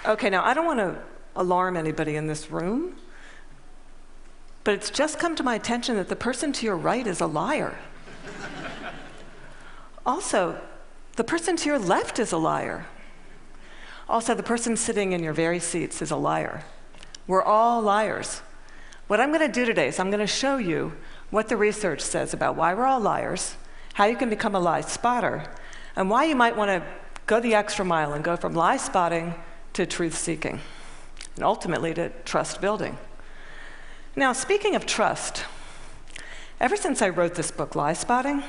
Okay, now I don't want to alarm anybody in this room, but it's just come to my attention that the person to your right is a liar. Also, the person to your left is a liar. Also, the person sitting in your very seats is a liar. We're all liars. What I'm going to do today is I'm going to show you what the research says about why we're all liars, how you can become a lie spotter, and why you might want to go the extra mile and go from lie spotting to truth seeking, and ultimately to trust building. Now, speaking of trust, ever since I wrote this book, Liespotting,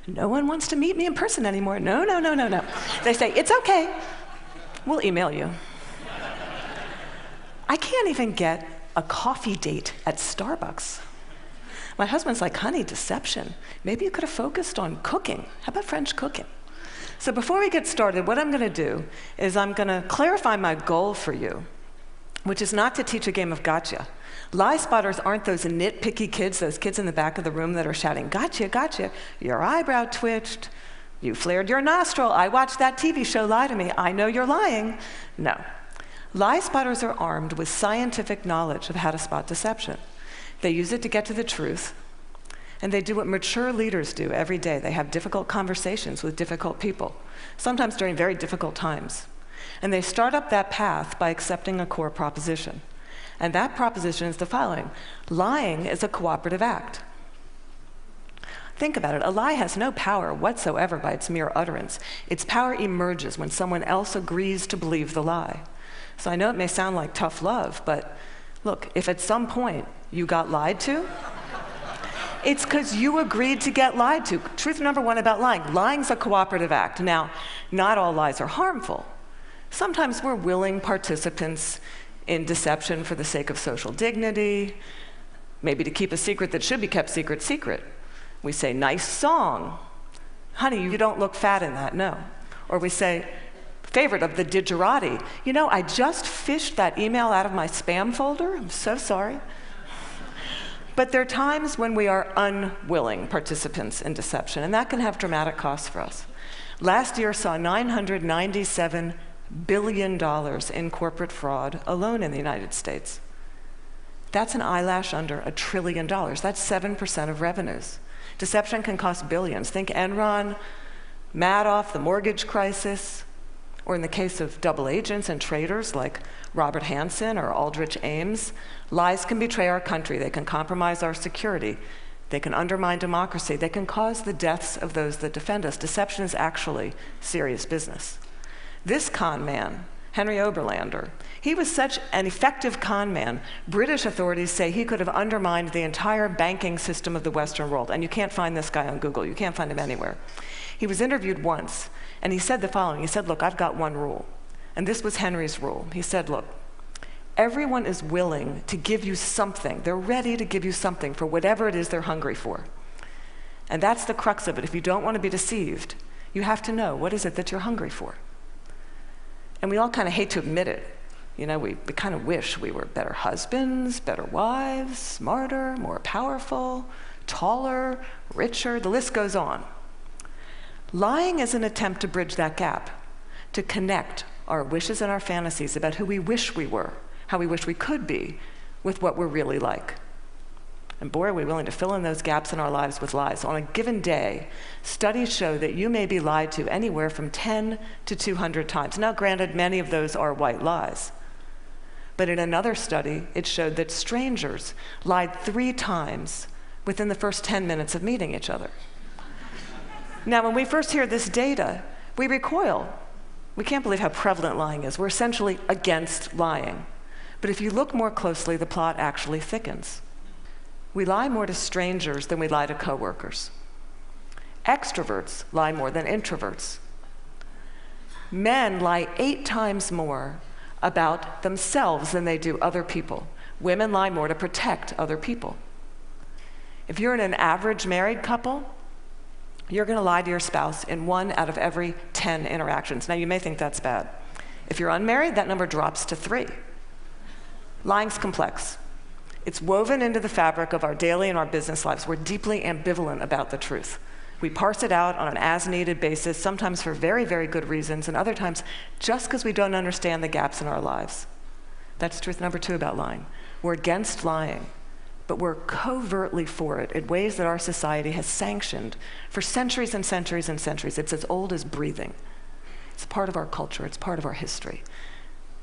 no one wants to meet me in person anymore. No. They say, it's okay, we'll email you. I can't even get a coffee date at Starbucks. My husband's like, honey, deception. Maybe you could have focused on cooking. How about French cooking? So before we get started, what I'm going to do is I'm going to clarify my goal for you, which is not to teach a game of gotcha. Lie spotters aren't those nitpicky kids, those kids in the back of the room that are shouting, gotcha, gotcha. Your eyebrow twitched. You flared your nostril. I watched that TV show, Lie to Me. I know you're lying. No. Lie spotters are armed with scientific knowledge of how to spot deception. They use it to get to the truth, and they do what mature leaders do every day. They have difficult conversations with difficult people, sometimes during very difficult times. And they start up that path by accepting a core proposition. And that proposition is the following: lying is a cooperative act. Think about it. A lie has no power whatsoever by its mere utterance. Its power emerges when someone else agrees to believe the lie. So I know it may sound like tough love, but look, if at some point you got lied to, it's because you agreed to get lied to. Truth number one about lying: lying's a cooperative act. Now, not all lies are harmful. Sometimes we're willing participants in deception for the sake of social dignity, maybe to keep a secret that should be kept secret. We say, nice song. Honey, you don't look fat in that, no. Or we say, favorite of the digerati. You know, I just fished that email out of my spam folder. I'm so sorry. But there are times when we are unwilling participants in deception, and that can have dramatic costs for us. Last year saw $997 billion in corporate fraud alone in the United States. That's an eyelash under $1 trillion. That's 7% of revenues. Deception can cost billions. Think Enron, Madoff, the mortgage crisis, or in the case of double agents and traitors like Robert Hansen or Aldrich Ames, lies can betray our country. They can compromise our security. They can undermine democracy. They can cause the deaths of those that defend us. Deception is actually serious business. This con man, Henry Oberlander, he was such an effective con man, British authorities say he could have undermined the entire banking system of the Western world. And you can't find this guy on Google. You can't find him anywhere. He was interviewed once, and he said the following. He said, look, I've got one rule. And this was Henry's rule. He said, look, everyone is willing to give you something. They're ready to give you something for whatever it is they're hungry for. And that's the crux of it. If you don't want to be deceived, you have to know, what is it that you're hungry for? And we all kind of hate to admit it. You know, we kind of wish we were better husbands, better wives, smarter, more powerful, taller, richer, the list goes on. Lying is an attempt to bridge that gap, to connect our wishes and our fantasies about who we wish we were, how we wish we could be, with what we're really like. And boy, are we willing to fill in those gaps in our lives with lies. On a given day, studies show that you may be lied to anywhere from 10 to 200 times. Now, granted, many of those are white lies. But in another study, it showed that strangers lied 3 times within the first 10 minutes of meeting each other. Now, when we first hear this data, we recoil. We can't believe how prevalent lying is. We're essentially against lying. But if you look more closely, the plot actually thickens. We lie more to strangers than we lie to coworkers. Extroverts lie more than introverts. Men lie 8 times more about themselves than they do other people. Women lie more to protect other people. If you're in an average married couple, you're going to lie to your spouse in 1 out of every 10 interactions. Now, you may think that's bad. If you're unmarried, that number drops to 3. Lying's complex. It's woven into the fabric of our daily and our business lives. We're deeply ambivalent about the truth. We parse it out on an as-needed basis, sometimes for very, very good reasons, and other times just because we don't understand the gaps in our lives. That's truth number 2 about lying. We're against lying, but we're covertly for it in ways that our society has sanctioned for centuries and centuries and centuries. It's as old as breathing. It's part of our culture. It's part of our history.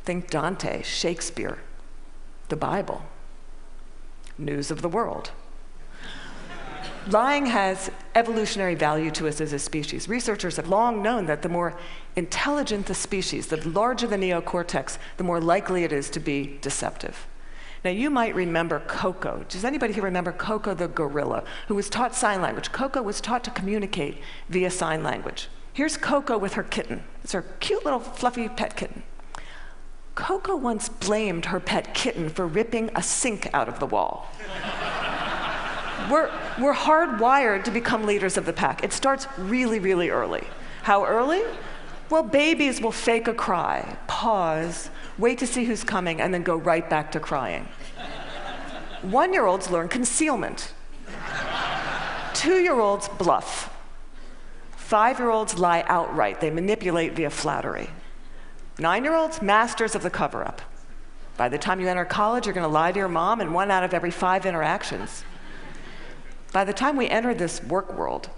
Think Dante, Shakespeare, the Bible, news of the world. Lying has evolutionary value to us as a species. Researchers have long known that the more intelligent the species, the larger the neocortex, the more likely it is to be deceptive. Now, you might remember Coco. Does anybody here remember Coco the gorilla, who was taught sign language? Coco was taught to communicate via sign language. Here's Coco with her kitten. It's her cute little fluffy pet kitten. Coco once blamed her pet kitten for ripping a sink out of the wall. We're hardwired to become leaders of the pack. It starts really, really early. How early? Well, babies will fake a cry, pause, wait to see who's coming, and then go right back to crying. 1-year-olds learn concealment. 2-year-olds bluff. 5-year-olds lie outright. They manipulate via flattery. 9-year-olds, masters of the cover-up. By the time you enter college, you're going to lie to your mom in 1 out of every 5 interactions. By the time we enter this work world,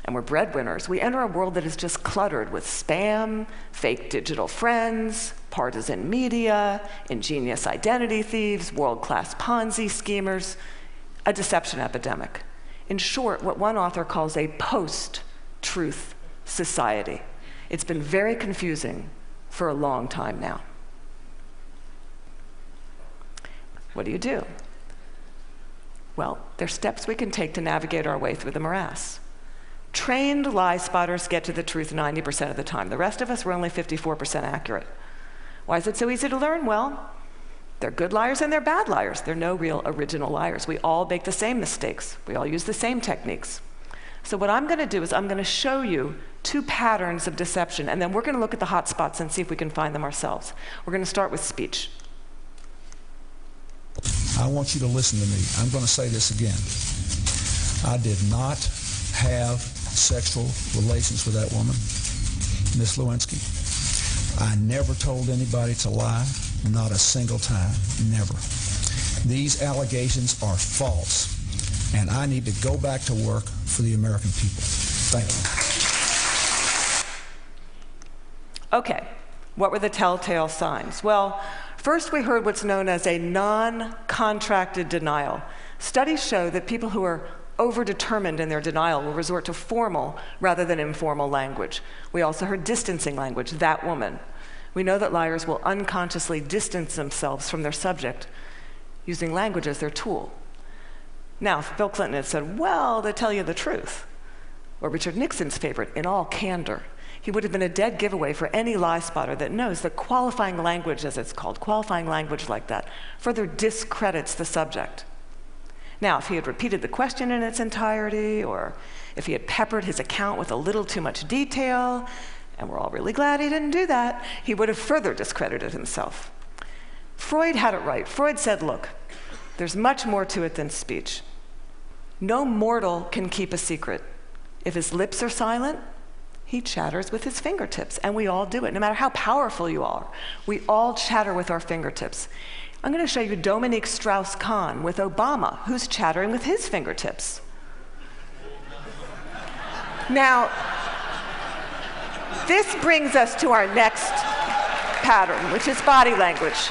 and we're breadwinners, we enter a world that is just cluttered with spam, fake digital friends, partisan media, ingenious identity thieves, world-class Ponzi schemers, a deception epidemic. In short, what one author calls a post-truth society. It's been very confusing for a long time now. What do you do? Well, there's steps we can take to navigate our way through the morass. Trained lie spotters get to the truth 90% of the time. The rest of us, we're only 54% accurate. Why is it so easy to learn? Well, they're good liars and they're bad liars. They're no real original liars. We all make the same mistakes. We all use the same techniques. So what I'm going to do is I'm going to show you 2 patterns of deception, and then we're going to look at the hot spots and see if we can find them ourselves. We're going to start with speech. I want you to listen to me. I'm going to say this again. I did not have sexual relations with that woman, Miss Lewinsky. I never told anybody to lie, not a single time, never. These allegations are false, and I need to go back to work for the American people. Thank you. Okay, what were the telltale signs? Well, first we heard what's known as a non-contracted denial. Studies show that people who are overdetermined in their denial will resort to formal rather than informal language. We also heard distancing language, that woman. We know that liars will unconsciously distance themselves from their subject using language as their tool. Now, if Bill Clinton had said, well, they tell you the truth, or Richard Nixon's favorite, in all candor, he would have been a dead giveaway for any lie spotter that knows that qualifying language, as it's called, qualifying language like that, further discredits the subject. Now, if he had repeated the question in its entirety, or if he had peppered his account with a little too much detail, and we're all really glad he didn't do that, he would have further discredited himself. Freud had it right. Freud said, look, there's much more to it than speech. No mortal can keep a secret. If his lips are silent, he chatters with his fingertips, and we all do it. No matter how powerful you are, we all chatter with our fingertips. I'm going to show you Dominique Strauss-Kahn with Obama, who's chattering with his fingertips. Now, this brings us to our next pattern, which is body language.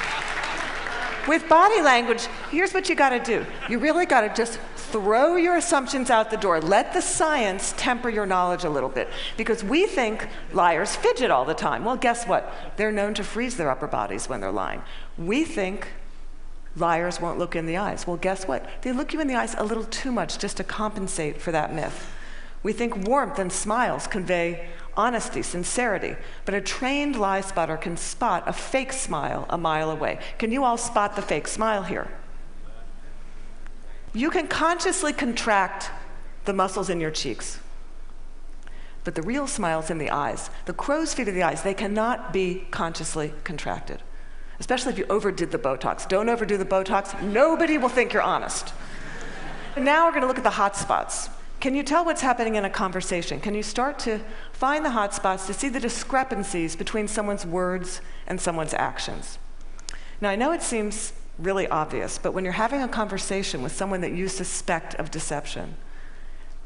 With body language, here's what you got to do. You really got to just throw your assumptions out the door. Let the science temper your knowledge a little bit, because we think liars fidget all the time. Well, guess what? They're known to freeze their upper bodies when they're lying. We think liars won't look in the eyes. Well, guess what? They look you in the eyes a little too much just to compensate for that myth. We think warmth and smiles convey honesty, sincerity, but a trained lie spotter can spot a fake smile a mile away. Can you all spot the fake smile here? You can consciously contract the muscles in your cheeks, but the real smile's in the eyes. The crow's feet of the eyes, they cannot be consciously contracted, especially if you overdid the Botox. Don't overdo the Botox. Nobody will think you're honest. Now we're going to look at the hot spots. Can you tell what's happening in a conversation? Can you start to find the hot spots, to see the discrepancies between someone's words and someone's actions? Now, I know it seems really obvious, but when you're having a conversation with someone that you suspect of deception,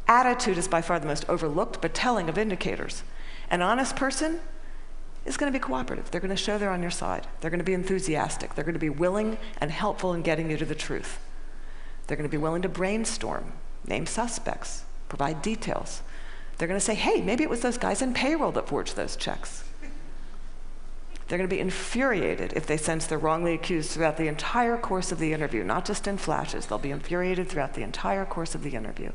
attitude is by far the most overlooked but telling of indicators. An honest person is going to be cooperative. They're going to show they're on your side. They're going to be enthusiastic. They're going to be willing and helpful in getting you to the truth. They're going to be willing to brainstorm, name suspects, provide details. They're going to say, hey, maybe it was those guys in payroll that forged those checks. They're going to be infuriated if they sense they're wrongly accused throughout the entire course of the interview, not just in flashes. They'll be infuriated throughout the entire course of the interview.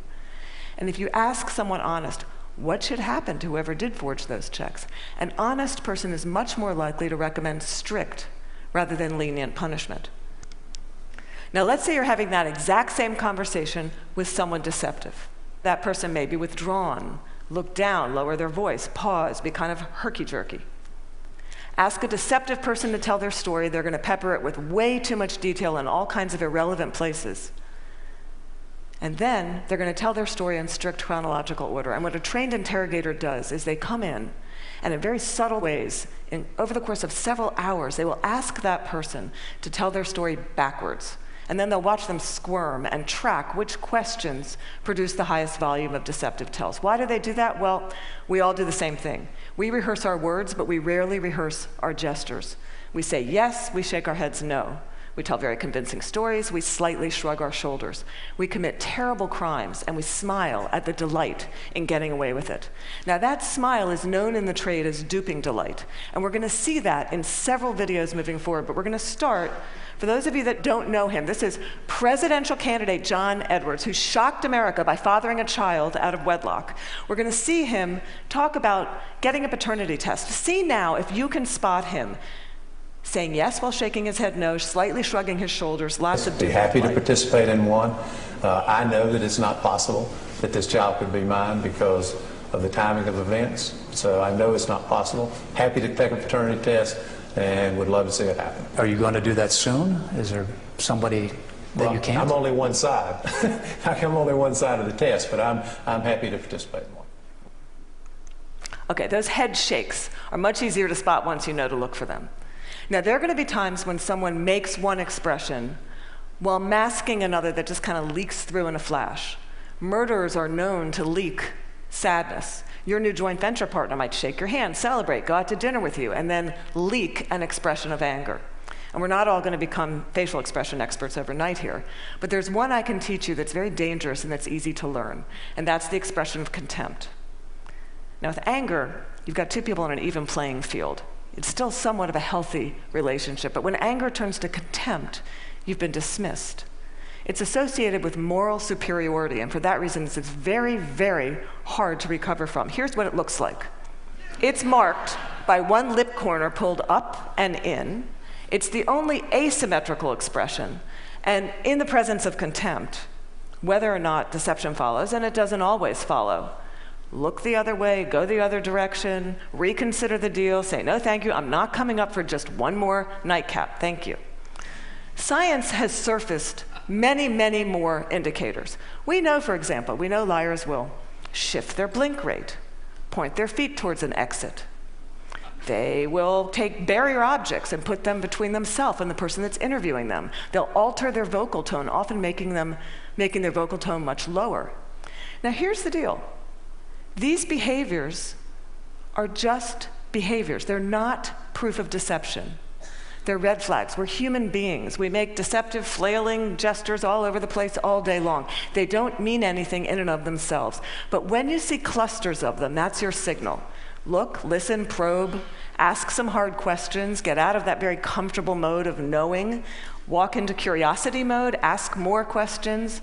And if you ask someone honest, what should happen to whoever did forge those checks? An honest person is much more likely to recommend strict rather than lenient punishment. Now, let's say you're having that exact same conversation with someone deceptive. That person may be withdrawn, look down, lower their voice, pause, be kind of herky-jerky. Ask a deceptive person to tell their story. They're going to pepper it with way too much detail in all kinds of irrelevant places. And then they're going to tell their story in strict chronological order. And what a trained interrogator does is they come in, and in very subtle ways, over the course of several hours, they will ask that person to tell their story backwards. And then they'll watch them squirm and track which questions produce the highest volume of deceptive tells. Why do they do that? Well, we all do the same thing. We rehearse our words, but we rarely rehearse our gestures. We say yes, we shake our heads no. We tell very convincing stories, we slightly shrug our shoulders. We commit terrible crimes, and we smile at the delight in getting away with it. Now, that smile is known in the trade as duping delight, and we're going to see that in several videos moving forward, but we're going to start, for those of you that don't know him, this is presidential candidate John Edwards, who shocked America by fathering a child out of wedlock. We're going to see him talk about getting a paternity test. See now if you can spot him saying yes while shaking his head no, slightly shrugging his shoulders, lots of be happy to participate in one. I know that it's not possible that this child could be mine because of the timing of events, so I know it's not possible. Happy to take a paternity test and would love to see it happen. Are you going to do that soon? Is there somebody that you can't? I'm only one side. I'm only one side of the test, but I'm happy to participate in one. Okay, those head shakes are much easier to spot once you know to look for them. Now, there are going to be times when someone makes one expression while masking another that just kind of leaks through in a flash. Murderers are known to leak sadness. Your new joint venture partner might shake your hand, celebrate, go out to dinner with you, and then leak an expression of anger. And we're not all going to become facial expression experts overnight here, but there's one I can teach you that's very dangerous and that's easy to learn, and that's the expression of contempt. Now, with anger, you've got two people on an even playing field. It's still somewhat of a healthy relationship, but when anger turns to contempt, you've been dismissed. It's associated with moral superiority, and for that reason, it's very, very hard to recover from. Here's what it looks like. It's marked by one lip corner pulled up and in. It's the only asymmetrical expression, and in the presence of contempt, whether or not deception follows, and it doesn't always follow, look the other way, go the other direction, reconsider the deal, say, no, thank you, I'm not coming up for just one more nightcap, thank you. Science has surfaced many, many more indicators. We know, for example, liars will shift their blink rate, point their feet towards an exit. They will take barrier objects and put them between themselves and the person that's interviewing them. They'll alter their vocal tone, often making their vocal tone much lower. Now, here's the deal. These behaviors are just behaviors. They're not proof of deception. They're red flags. We're human beings. We make deceptive, flailing gestures all over the place all day long. They don't mean anything in and of themselves. But when you see clusters of them, that's your signal. Look, listen, probe, ask some hard questions, get out of that very comfortable mode of knowing, walk into curiosity mode, ask more questions.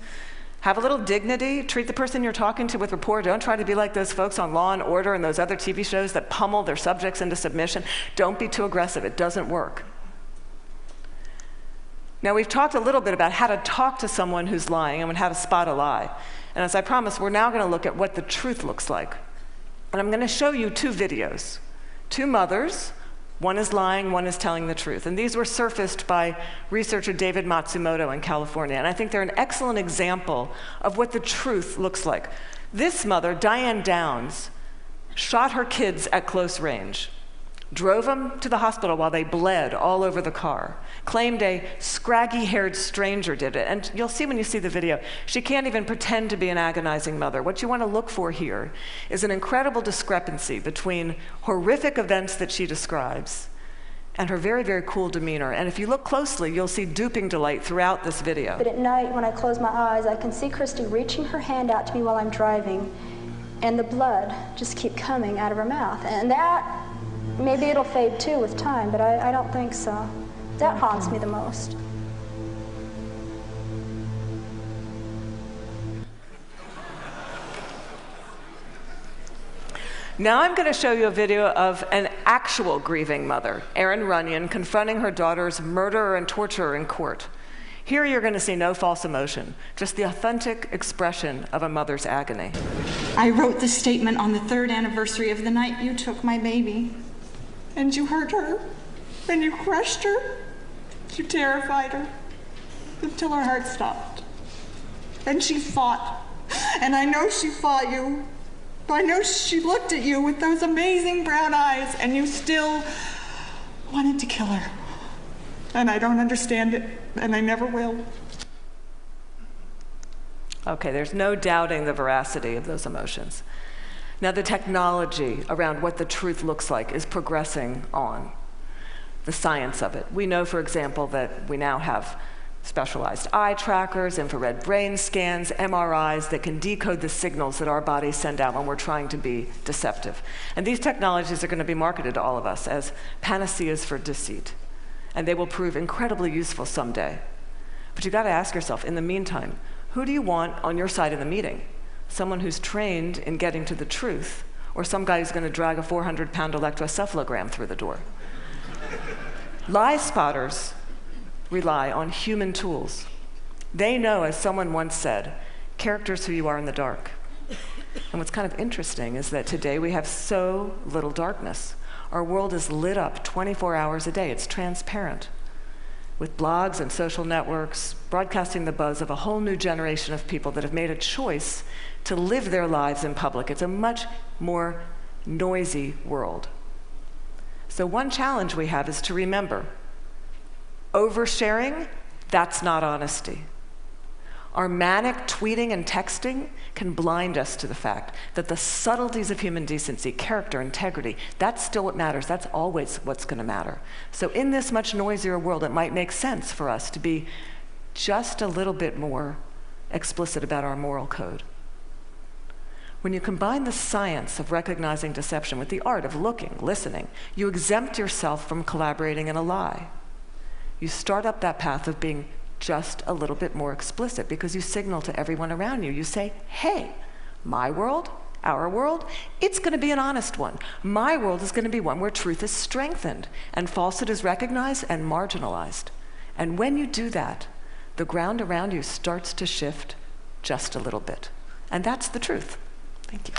Have a little dignity. Treat the person you're talking to with rapport. Don't try to be like those folks on Law and Order and those other TV shows that pummel their subjects into submission. Don't be too aggressive. It doesn't work. Now, we've talked a little bit about how to talk to someone who's lying and how to spot a lie. And as I promised, we're now going to look at what the truth looks like. And I'm going to show you two videos. Two mothers, One is lying, one is telling the truth. And these were surfaced by researcher David Matsumoto in California. And I think they're an excellent example of what the truth looks like. This mother, Diane Downs, shot her kids at close range, drove them to the hospital while they bled all over the car, claimed a scraggy-haired stranger did it. And you'll see when you see the video, she can't even pretend to be an agonizing mother. What you want to look for here is an incredible discrepancy between horrific events that she describes and her very, very cool demeanor. And if you look closely, you'll see duping delight throughout this video. But at night, when I close my eyes, I can see Christy reaching her hand out to me while I'm driving, and the blood just keep coming out of her mouth. And that, maybe it'll fade too with time, but I don't think so. That haunts me the most. Now I'm going to show you a video of an actual grieving mother, Erin Runyon, confronting her daughter's murderer and torturer in court. Here you're going to see no false emotion, just the authentic expression of a mother's agony. I wrote this statement on the 3rd anniversary of the night you took my baby. And you hurt her, and you crushed her, you terrified her, until her heart stopped. And she fought, and I know she fought you. I know she looked at you with those amazing brown eyes, and you still wanted to kill her. And I don't understand it, and I never will. Okay, there's no doubting the veracity of those emotions. Now, the technology around what the truth looks like is progressing on, the science of it. We know, for example, that we now have specialized eye trackers, infrared brain scans, MRIs that can decode the signals that our bodies send out when we're trying to be deceptive. And these technologies are going to be marketed to all of us as panaceas for deceit. And they will prove incredibly useful someday. But you've got to ask yourself, in the meantime, who do you want on your side of the meeting? Someone who's trained in getting to the truth, or some guy who's going to drag a 400-pound electroencephalogram through the door? Lie spotters rely on human tools. They know, as someone once said, character's who you are in the dark. And what's kind of interesting is that today we have so little darkness. Our world is lit up 24 hours a day. It's transparent, with blogs and social networks broadcasting the buzz of a whole new generation of people that have made a choice to live their lives in public. It's a much more noisy world. So one challenge we have is to remember, oversharing, that's not honesty. Our manic tweeting and texting can blind us to the fact that the subtleties of human decency, character, integrity, that's still what matters. That's always what's going to matter. So in this much noisier world, it might make sense for us to be just a little bit more explicit about our moral code. When you combine the science of recognizing deception with the art of looking, listening, you exempt yourself from collaborating in a lie. You start up that path of being just a little bit more explicit because you signal to everyone around you. You say, hey, my world, our world, it's going to be an honest one. My world is going to be one where truth is strengthened and falsehood is recognized and marginalized. And when you do that, the ground around you starts to shift just a little bit. And that's the truth. Thank you.